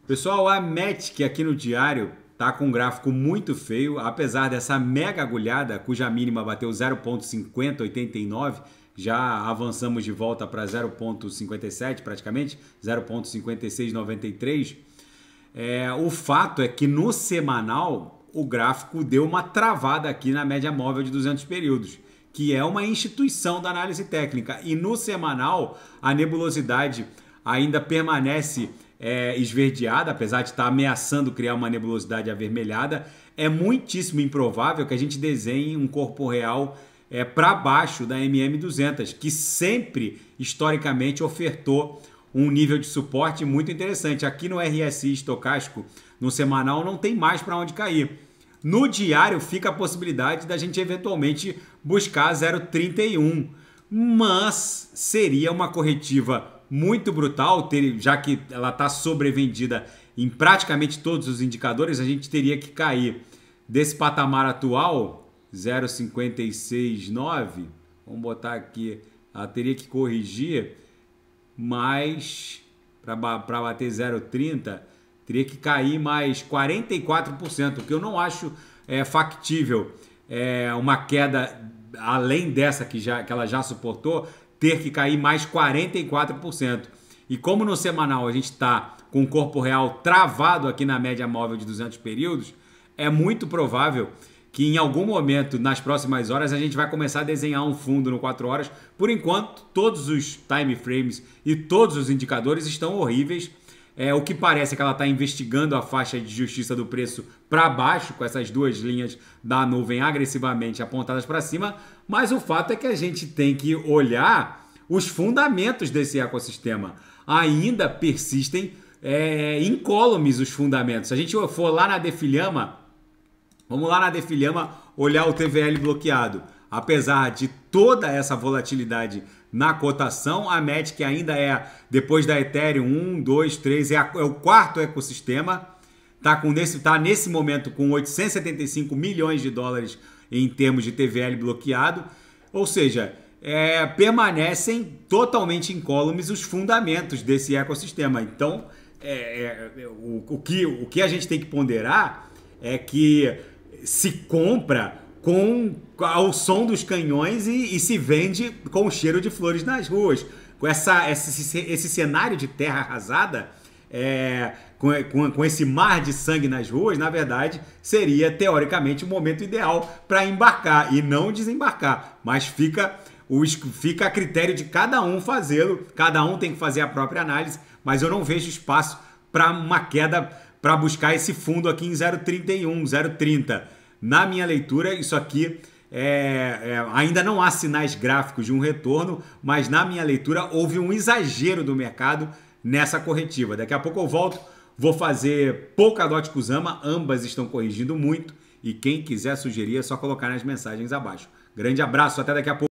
Pessoal, a Matic aqui no diário tá com um gráfico muito feio, apesar dessa mega agulhada, cuja mínima bateu 0,5089, já avançamos de volta para 0,57 praticamente, 0,5693. O fato é que no semanal o gráfico deu uma travada aqui na média móvel de 200 períodos, que é uma instituição da análise técnica, e no semanal a nebulosidade ainda permanece esverdeada, apesar de estar ameaçando criar uma nebulosidade avermelhada. É muitíssimo improvável que a gente desenhe um corpo real para baixo da MM200, que sempre, historicamente, ofertou um nível de suporte muito interessante. Aqui no RSI estocástico, no semanal, não tem mais para onde cair. No diário fica a possibilidade da gente eventualmente buscar 0,31, mas seria uma corretiva muito brutal, já que ela está sobrevendida em praticamente todos os indicadores. A gente teria que cair desse patamar atual, 0,569, vamos botar aqui, ela teria que corrigir, mas para bater 0,30, teria que cair mais 44%, o que eu não acho factível. Uma queda além dessa que ela já suportou, ter que cair mais 44%. E como no semanal a gente está com o corpo real travado aqui na média móvel de 200 períodos, é muito provável que em algum momento, nas próximas horas, a gente vai começar a desenhar um fundo no 4 horas. Por enquanto, todos os time frames e todos os indicadores estão horríveis. O que parece é que ela está investigando a faixa de justiça do preço para baixo, com essas duas linhas da nuvem agressivamente apontadas para cima, mas o fato é que a gente tem que olhar os fundamentos desse ecossistema. Ainda persistem incólumes os fundamentos. Se a gente for lá na Defilhama, vamos lá na Defilhama olhar o TVL bloqueado. Apesar de toda essa volatilidade na cotação, a Matic ainda depois da Ethereum, 1, 2, 3, é o quarto ecossistema. Tá nesse momento com 875 milhões de dólares em termos de TVL bloqueado. Ou seja, permanecem totalmente incólumes os fundamentos desse ecossistema. Então, o que a gente tem que ponderar é que se compra ao som dos canhões e se vende com o cheiro de flores nas ruas. Com esse cenário de terra arrasada, com esse mar de sangue nas ruas, na verdade, seria teoricamente o momento ideal para embarcar e não desembarcar. Mas fica a critério de cada um fazê-lo, cada um tem que fazer a própria análise, mas eu não vejo espaço para uma queda, para buscar esse fundo aqui em 0,31, 0,30. Na minha leitura, isso aqui ainda não há sinais gráficos de um retorno, mas na minha leitura houve um exagero do mercado nessa corretiva. Daqui a pouco eu volto, vou fazer Polkadot Kusama, ambas estão corrigindo muito, e quem quiser sugerir é só colocar nas mensagens abaixo. Grande abraço, até daqui a pouco.